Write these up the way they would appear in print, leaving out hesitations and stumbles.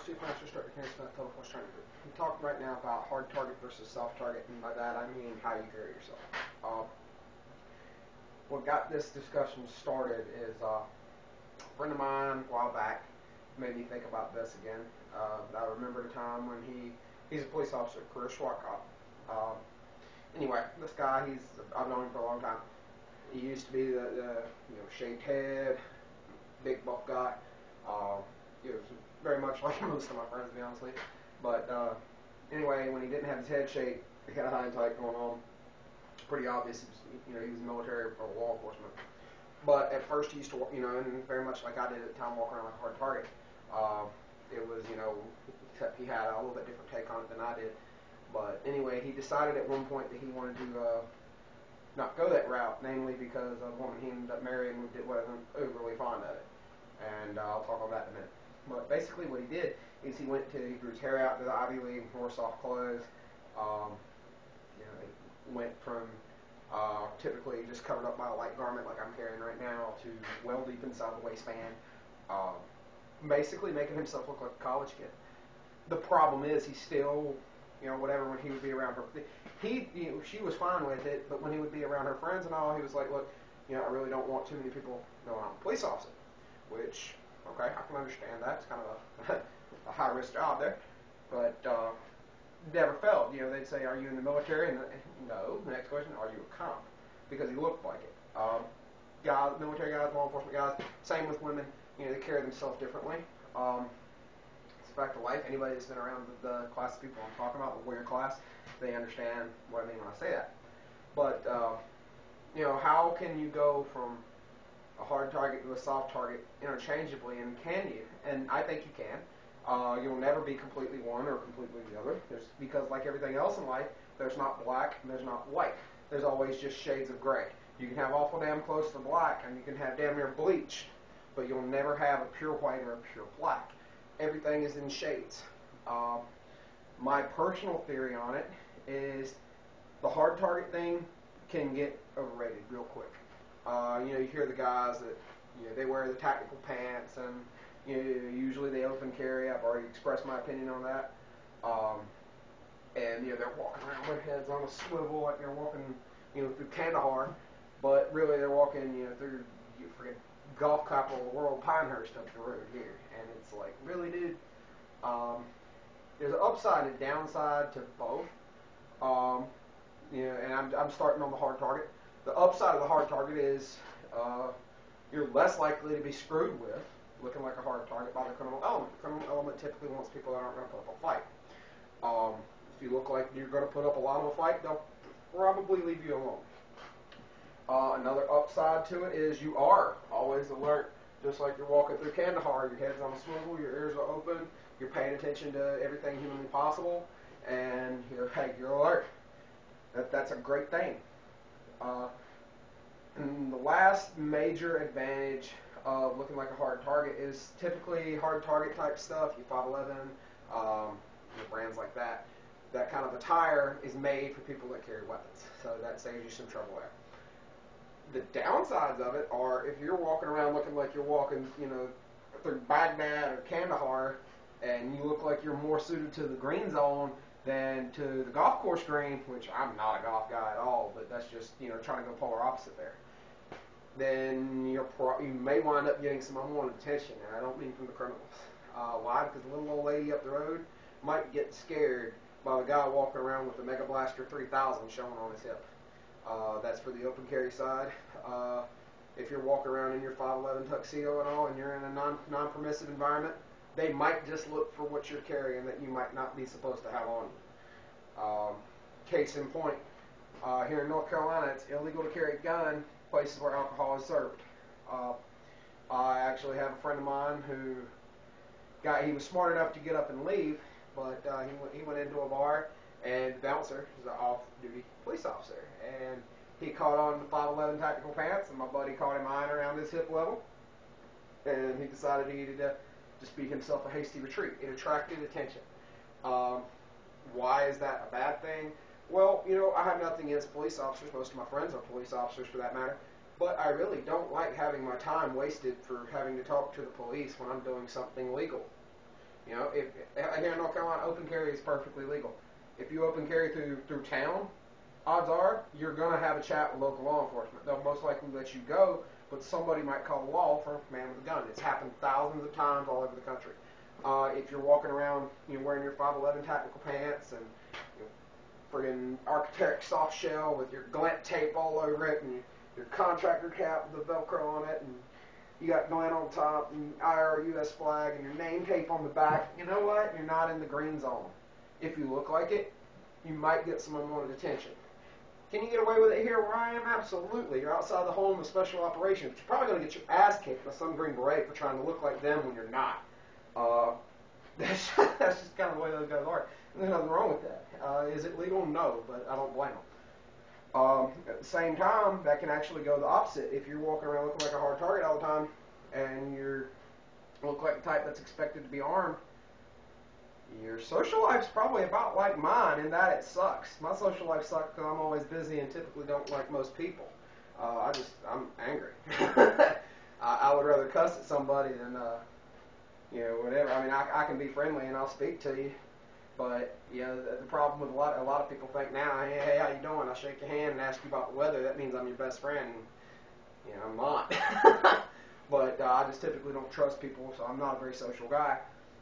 Supermaster started carrying that total question trying to do. We talked right now about hard target versus soft target, and by that I mean how you carry yourself. What got this discussion started is a friend of mine a while back made me think about this again. I remember the time when he's a police officer, career SWAT cop. Anyway, this guy, I've known him for a long time. He used to be the shaved head, big buff guy. He was very much like most of my friends, to be honest with you. But anyway, when he didn't have his head shaved, he had high and tight going on. Pretty obvious, he was military or law enforcement. But at first he used to, and very much like I did at the time, walk around like a hard target. It was, except he had a little bit different take on it than I did. But anyway, he decided at one point that he wanted to not go that route, namely because a woman he ended up marrying wasn't overly fond of it. And I'll talk on that in a minute. But basically what he did is he grew his hair out to the Ivy League, wore soft clothes. He went from typically just covered up by a light garment like I'm carrying right now to well deep inside the waistband. Basically making himself look like a college kid. The problem is he still, whatever, when he would be around her, she was fine with it, but when he would be around her friends and all, he was like, look, I really don't want too many people knowing I'm a police officer, which, okay, I can understand that. It's kind of a high-risk job there, but never failed. They'd say, are you in the military? And no. The next question, are you a cop? Because he looked like it. Guys, military guys, law enforcement guys, same with women. They carry themselves differently. It's a fact of life. Anybody that's been around the class of people I'm talking about, the warrior class, they understand what I mean when I say that. But, how can you go from a hard target to a soft target interchangeably, and can you? And I think you can. You'll never be completely one or completely the other. Because like everything else in life, there's not black and there's not white. There's always just shades of gray. You can have awful damn close to black, and you can have damn near bleach, but you'll never have a pure white or a pure black. Everything is in shades. My personal theory on it is the hard target thing can get overrated real quick. You hear the guys that they wear the tactical pants, and usually they open carry. I've already expressed my opinion on that. And they're walking around with heads on a swivel like they're walking through Kandahar, but really they're walking through freaking golf capital of the world, Pinehurst, up the road here. And it's like, really, dude? There's an upside and downside to both. And I'm starting on the hard target. The upside of the hard target is you're less likely to be screwed with looking like a hard target by the criminal element. The criminal element typically wants people that aren't going to put up a fight. If you look like you're going to put up a lot of a fight, they'll probably leave you alone. Another upside to it is you are always alert, just like you're walking through Kandahar. Your head's on a swivel, your ears are open, you're paying attention to everything humanly possible, and you're alert. That's a great thing. And the last major advantage of looking like a hard target is typically hard target type stuff. Your 511, brands like that. That kind of attire is made for people that carry weapons, so that saves you some trouble there. The downsides of it are if you're walking around looking like you're walking, through Baghdad or Kandahar, and you look like you're more suited to the green zone than to the golf course green, which I'm not a golf guy at all, but that's just trying to go polar opposite there. Then you may wind up getting some unwanted attention, and I don't mean from the criminals. Why? Because the little old lady up the road might get scared by the guy walking around with the Mega Blaster 3000 showing on his hip. That's for the open carry side. If you're walking around in your 511 tuxedo and all, and you're in a non-permissive environment, they might just look for what you're carrying that you might not be supposed to have on you. Case in point, here in North Carolina, it's illegal to carry a gun places where alcohol is served. I actually have a friend of mine he was smart enough to get up and leave, but he went into a bar, and the bouncer is an off-duty police officer, and he caught on the 511 tactical pants, and my buddy caught him eyeing around his hip level, and he decided he needed to just beat himself a hasty retreat. It attracted attention. Why is that a bad thing? Well, I have nothing against police officers. Most of my friends are police officers for that matter. But I really don't like having my time wasted for having to talk to the police when I'm doing something legal. You know, if here in North Carolina, open carry is perfectly legal. If you open carry through town, odds are you're going to have a chat with local law enforcement. They'll most likely let you go, but somebody might call the law for a man with a gun. It's happened thousands of times all over the country. If you're walking around, wearing your 511 tactical pants and friggin' architect soft shell with your glint tape all over it and your contractor cap with the Velcro on it and you got glint on top and IRUS flag and your name tape on the back, you know what? You're not in the green zone. If you look like it, you might get some unwanted attention. Can you get away with it here where I am? Absolutely. You're outside the home of special operations. You're probably going to get your ass kicked by some Green Beret for trying to look like them when you're not. That's just kind of the way those guys are. And there's nothing wrong with that. Is it legal? No, but I don't blame them. At the same time, that can actually go the opposite. If you're walking around looking like a hard target all the time and you look like the type that's expected to be armed, your social life's probably about like mine in that it sucks. My social life sucks because I'm always busy and typically don't like most people. I'm angry. I would rather cuss at somebody than, whatever. I mean, I can be friendly and I'll speak to you. But, the problem with a lot of people think now, hey, how you doing? I shake your hand and ask you about the weather. That means I'm your best friend. I'm not. But I just typically don't trust people, so I'm not a very social guy.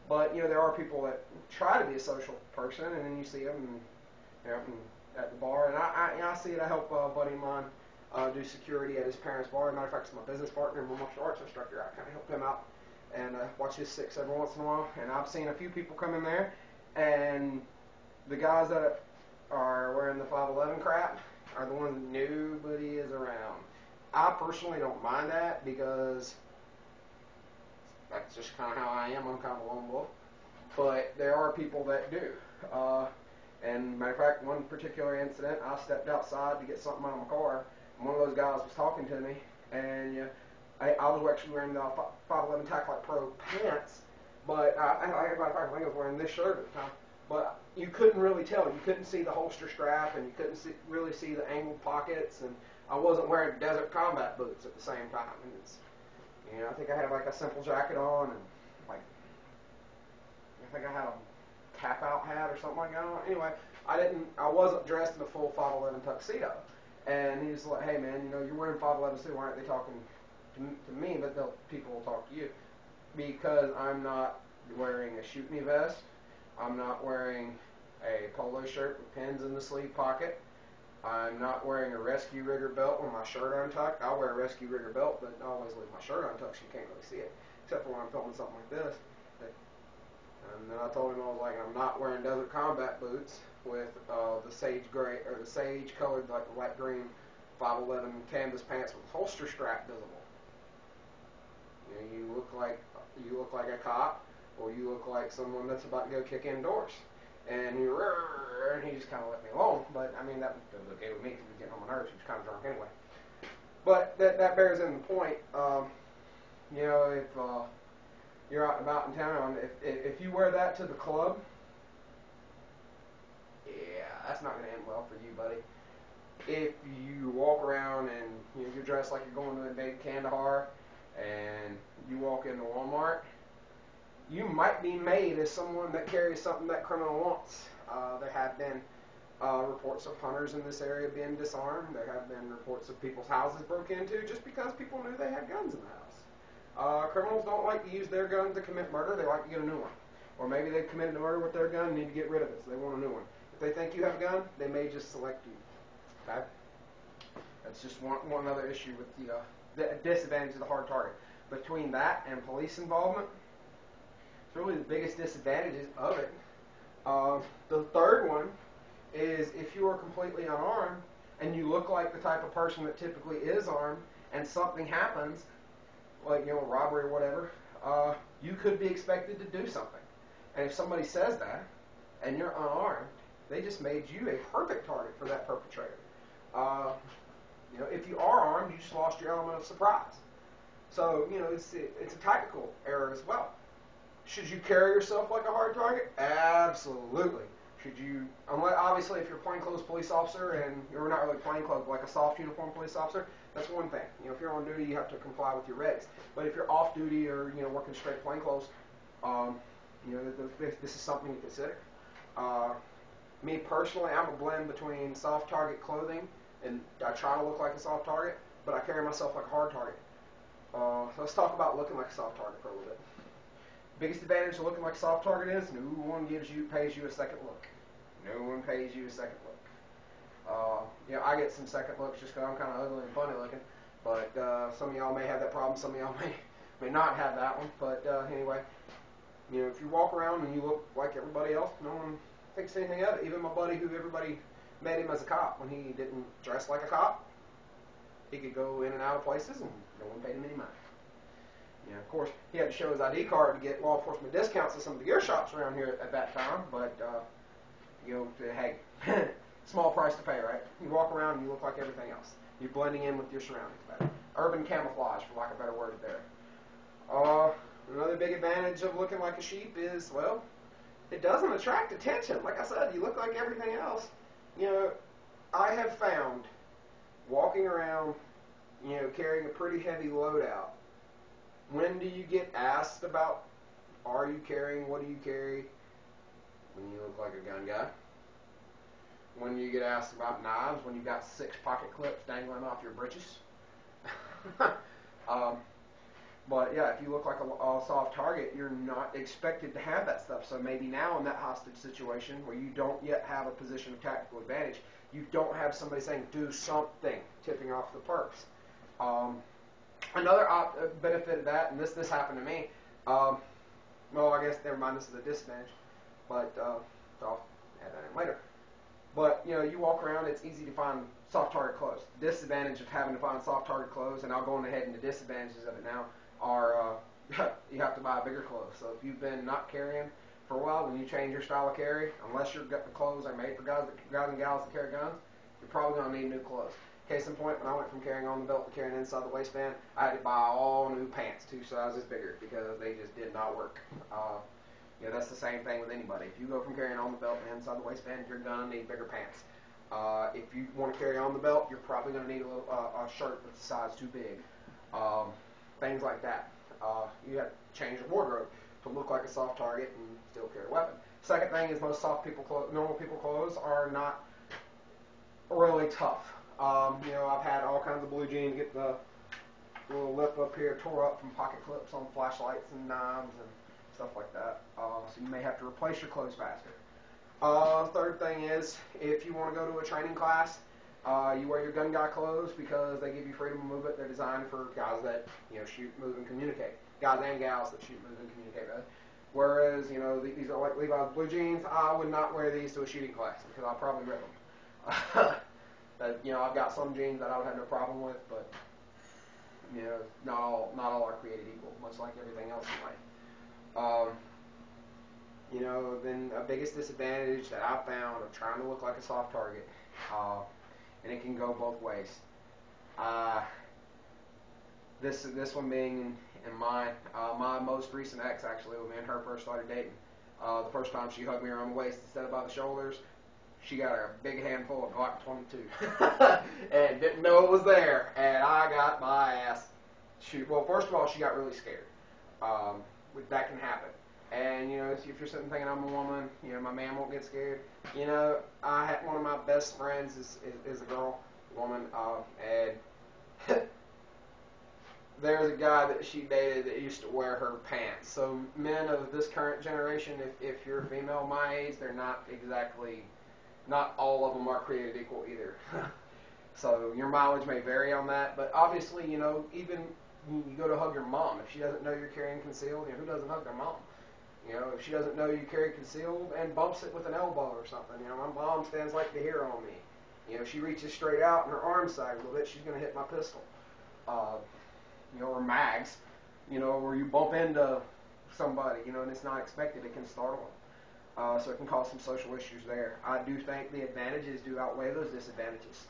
But, there are people that try to be a social person, and then you see them at the bar. And I see it. I help a buddy of mine do security at his parents' bar. As a matter of fact, he's my business partner and my martial arts instructor. I kind of help him out and watch his six every once in a while. And I've seen a few people come in there, and the guys that are wearing the 511 crap are the ones that nobody is around. I personally don't mind that because that's just kind of how I am. I'm kind of a lone wolf. But there are people that do. And matter of fact, one particular incident, I stepped outside to get something out of my car, and one of those guys was talking to me, and I was actually wearing the 511 Tac Like Pro pants, but I think I was wearing this shirt at the time. But you couldn't really tell. You couldn't see the holster strap, and you couldn't really see the angled pockets, and I wasn't wearing desert combat boots at the same time. And it's, I think I had like a simple jacket on, and like I think I had a tap-out hat or something like that on. Anyway, I wasn't dressed in a full 511 tuxedo. And he was like, hey man, you're wearing 511s too. Why aren't they talking to me? But people will talk to you because I'm not wearing a shoot me vest. I'm not wearing a polo shirt with pins in the sleeve pocket. I'm not wearing a rescue rigger belt with my shirt untucked. I'll wear a rescue rigger belt, but I always leave my shirt untucked so you can't really see it, except for when I'm filming something like this. And then I told him, I was like, I'm not wearing desert combat boots with the sage gray or the sage colored like the light green 511 canvas pants with holster strap visible. You look like a cop, or you look like someone that's about to go kick indoors. And he just kind of let me alone. But I mean, that was okay with me because he was getting on my nerves. He was kind of drunk anyway. But that bears in the point. If you're out and about in town, if you wear that to the club, yeah, that's not going to end well for you, buddy. If you walk around and you're dressed like you're going to invade Kandahar, and you walk into Walmart, you might be made as someone that carries something that criminal wants. There have been reports of hunters in this area being disarmed. There have been reports of people's houses broke into just because people knew they had guns in the house. Criminals don't like to use their gun to commit murder. They like to get a new one. Or maybe they've committed a murder with their gun and need to get rid of it, so they want a new one. If they think you have a gun, they may just select you. Okay? That's just one other issue with the disadvantage of the hard target. Between that and police involvement, it's really the biggest disadvantages of it. The third one is if you are completely unarmed and you look like the type of person that typically is armed and something happens, like robbery or whatever, you could be expected to do something. And if somebody says that and you're unarmed, they just made you a perfect target for that perpetrator. If you are armed, you just lost your element of surprise. So, it's a tactical error as well. Should you carry yourself like a hard target? Absolutely. Should you, obviously if you're a plainclothes police officer and you're not really plainclothes, like a soft uniform police officer, that's one thing. If you're on duty, you have to comply with your regs. But if you're off duty or, working straight plainclothes, This is something to consider. Uh, Me personally, I'm a blend between soft target clothing, and I try to look like a soft target, but I carry myself like a hard target. So let's talk about looking like a soft target for a little bit. Biggest advantage of looking like a soft target is no one pays you a second look. No one pays you a second look. I get some second looks just because I'm kind of ugly and funny looking, but some of y'all may have that problem. Some of y'all may not have that one. But anyway, if you walk around and you look like everybody else, no one thinks anything of it. Even my buddy, who everybody met him as a cop, when he didn't dress like a cop, he could go in and out of places and no one paid him any money. Of course, he had to show his ID card to get law enforcement discounts at some of the gear shops around here at that time, but, hey, small price to pay, right? You walk around and you look like everything else. You're blending in with your surroundings better. Urban camouflage, for lack of a better word there. Another big advantage of looking like a sheep is, well, it doesn't attract attention. Like I said, you look like everything else. I have found walking around, carrying a pretty heavy loadout, when do you get asked about, are you carrying, what do you carry? When you look like a gun guy. When you get asked about knives, when you've got 6 pocket clips dangling off your britches. But yeah, if you look like a soft target, you're not expected to have that stuff. So maybe now in that hostage situation where you don't yet have a position of tactical advantage, you don't have somebody saying, do something, tipping off the perks. Another benefit of that, and this happened to me, well, I guess, never mind, this is a disadvantage, but I'll add that in later. But, you walk around, it's easy to find soft target clothes. The disadvantage of having to find soft target clothes, and I'll go ahead into disadvantages of it now, are you have to buy bigger clothes. So if you've been not carrying for a while, when you change your style of carry, unless your clothes are made for guys and gals that carry guns, you're probably going to need new clothes. Case in point, when I went from carrying on the belt to carrying inside the waistband, I had to buy all new pants, 2 sizes bigger, because they just did not work. That's the same thing with anybody. If you go from carrying on the belt to inside the waistband, you're going to need bigger pants. If you want to carry on the belt, you're probably going to need a shirt that's a size too big. Things like that. You have to change your wardrobe to look like a soft target and still carry a weapon. Second thing is most normal people clothes are not really tough. I've had all kinds of blue jeans get the little lip up here tore up from pocket clips on flashlights and knives and stuff like that. So you may have to replace your clothes faster. Third thing is, if you want to go to a training class, you wear your gun guy clothes because they give you freedom of movement. They're designed for guys that shoot, move, and communicate. Guys and gals that shoot, move, and communicate. Right? Whereas these are like Levi's blue jeans. I would not wear these to a shooting class because I'll probably rip them. I've got some jeans that I would have no problem with, but not all are created equal, much like everything else in life. Then a biggest disadvantage that I found of trying to look like a soft target, and it can go both ways. This one being in mine, my most recent ex, actually, when me and her first started dating, the first time she hugged me around the waist instead of by the shoulders, she got a big handful of Glock 22 and didn't know it was there, and I got my ass shoot. Well, first of all, she got really scared. That can happen. And, if you're sitting thinking I'm a woman, my man won't get scared. I had one of my best friends is a girl, woman, and there's a guy that she dated that used to wear her pants. So men of this current generation, if you're a female my age, they're not all of them are created equal either. So your mileage may vary on that, but obviously, even you go to hug your mom, if she doesn't know you're carrying concealed, who doesn't hug their mom? If she doesn't know you carry concealed and bumps it with an elbow or something, my mom stands like the hero on me. If she reaches straight out and her arm sags a little bit, she's going to hit my pistol. Or mags, where you bump into somebody, and it's not expected, it can startle them. So it can cause some social issues there. I do think the advantages do outweigh those disadvantages.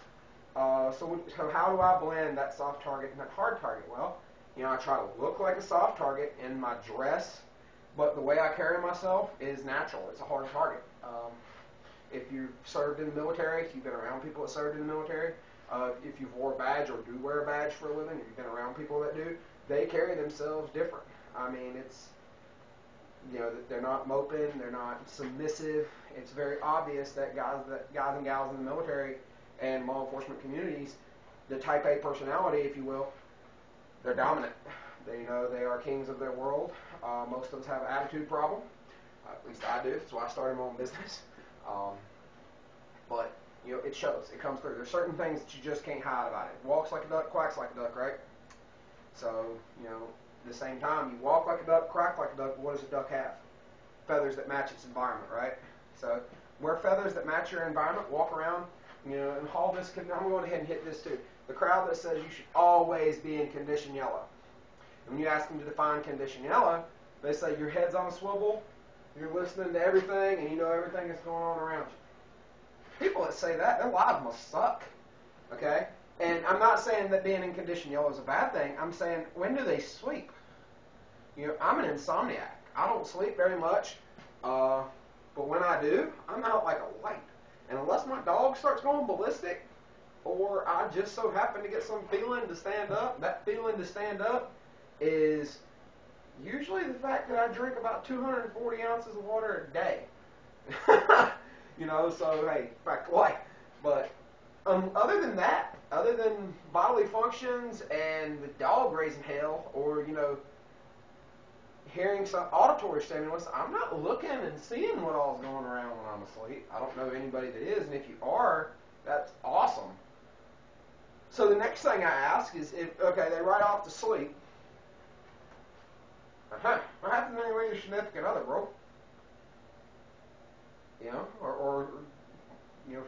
So how do I blend that soft target and that hard target? Well, I try to look like a soft target in my dress, but the way I carry myself is natural. It's a hard target. If you've served in the military, if you've been around people that served in the military, if you've wore a badge or do wear a badge for a living, if you've been around people that do, they carry themselves different. I mean, they're not moping, they're not submissive. It's very obvious that guys and gals in the military and law enforcement communities, the type A personality, if you will, they're dominant. They are kings of their world. Most of us have an attitude problem. At least I do. That's why I started my own business. But it shows. It comes through. There's certain things that you just can't hide about it. Walks like a duck, quacks like a duck, right? So, at the same time, you walk like a duck, quack like a duck. What does a duck have? Feathers that match its environment, right? So, wear feathers that match your environment. Walk around, and haul this. I'm going ahead and hit this too. The crowd that says you should always be in condition yellow. And when you ask them to define condition yellow, they say your head's on a swivel, you're listening to everything, and you know everything that's going on around you. People that say that, their lives must suck. Okay? And I'm not saying that being in condition yellow is a bad thing. I'm saying, when do they sleep? I'm an insomniac. I don't sleep very much. But when I do, I'm out like a light. And unless my dog starts going ballistic, or I just so happen to get some feeling to stand up, that feeling to stand up is usually the fact that I drink about 240 ounces of water a day. So hey, fact of life. But other than that, other than bodily functions and the dog raising hell, or hearing some auditory stimulus, I'm not looking and seeing what all's going around when I'm asleep. I don't know anybody that is, and if you are, that's awesome. So the next thing I ask is, they ride off to sleep. What happens when you're your significant other, bro? Or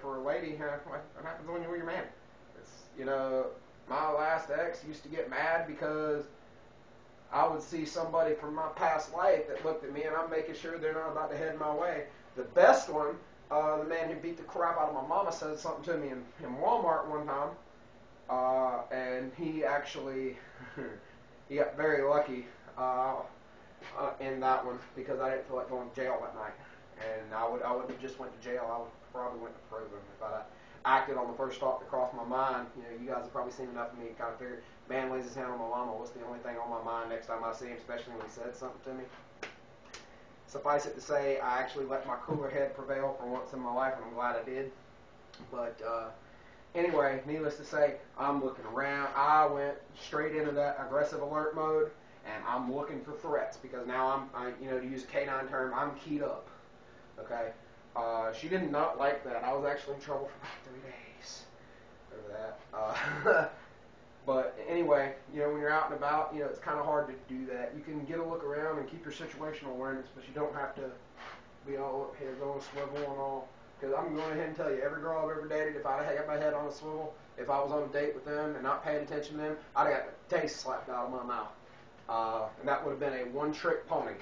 for a lady, what happens when you're with your man? It's, my last ex used to get mad because I would see somebody from my past life that looked at me, and I'm making sure they're not about to head my way. The best one, the man who beat the crap out of my mama, said something to me in Walmart one time. And he actually he got very lucky in that one, because I didn't feel like going to jail that night. And I would have just went to jail. I would probably went to prison if I acted on the first thought that crossed my mind. You guys have probably seen enough of me to kind of figure, man lays his hand on my mama, what's the only thing on my mind next time I see him, especially when he said something to me. Suffice it to say, I actually let my cooler head prevail for once in my life, and I'm glad I did. But anyway, needless to say, I'm looking around. I went straight into that aggressive alert mode, and I'm looking for threats, because now to use a canine term, I'm keyed up. Okay? She did not like that. I was actually in trouble for about 3 days over that. But anyway, when you're out and about, it's kind of hard to do that. You can get a look around and keep your situational awareness, but you don't have to be all heads on a swivel and all. Because I'm going ahead and tell you, every girl I've ever dated, if I'd have got my head on a swivel, if I was on a date with them and not paying attention to them, I'd have got the taste slapped out of my mouth. And that would have been a one-trick pony.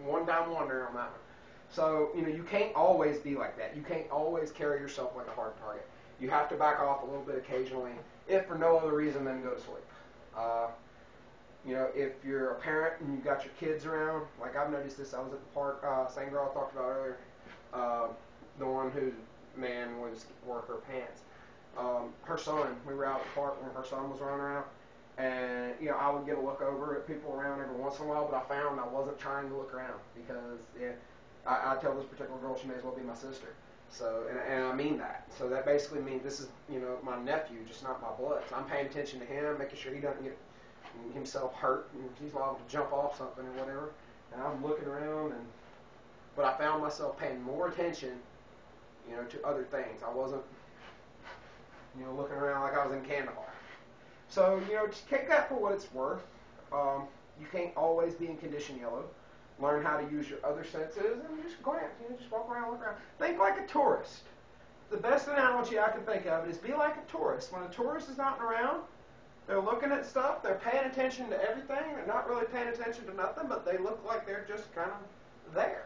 One-time wonder on that one. So, you can't always be like that. You can't always carry yourself like a hard target. You have to back off a little bit occasionally, if for no other reason than go to sleep. If you're a parent and you've got your kids around, like I've noticed this, I was at the park, same girl I talked about earlier, the one whose man was wore her pants. Her son, we were out at the park when her son was running around, and I would get a look over at people around every once in a while, but I found I wasn't trying to look around, because I tell this particular girl she may as well be my sister. So, and I mean that. So that basically means this is, my nephew, just not my blood. So I'm paying attention to him, making sure he doesn't get himself hurt, and he's liable to jump off something or whatever. And I'm looking around, but I found myself paying more attention, to other things. I wasn't, looking around like I was in Kandahar. So, just take that for what it's worth. You can't always be in condition yellow. Learn how to use your other senses, and just glance, just walk around, look around. Think like a tourist. The best analogy I can think of is be like a tourist. When a tourist is not around, they're looking at stuff, they're paying attention to everything, they're not really paying attention to nothing, but they look like they're just kind of there.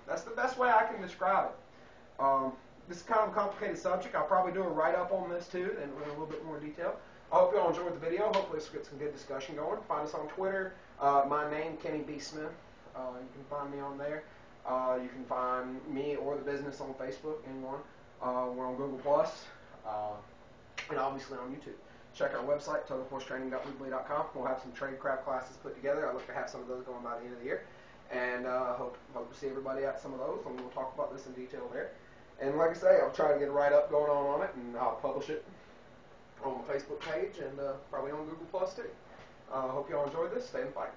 That's the best way I can describe it. This is kind of a complicated subject. I'll probably do a write-up on this too, and in a little bit more detail. I hope you all enjoyed the video. Hopefully this will get some good discussion going. Find us on Twitter. My name, Kenny B. Smith. You can find me on there. You can find me or the business on Facebook, anyone. We're on Google+, and obviously on YouTube. check our website, totalforcetraining.weebly.com. We'll have some trade craft classes put together. I look to have some of those going by the end of the year. And hope to see everybody at some of those, and we'll talk about this in detail there. And like I say, I'll try to get a write-up going on it, and I'll publish it on my Facebook page and probably on Google Plus too. Hope you all enjoyed this. Stay in the fight.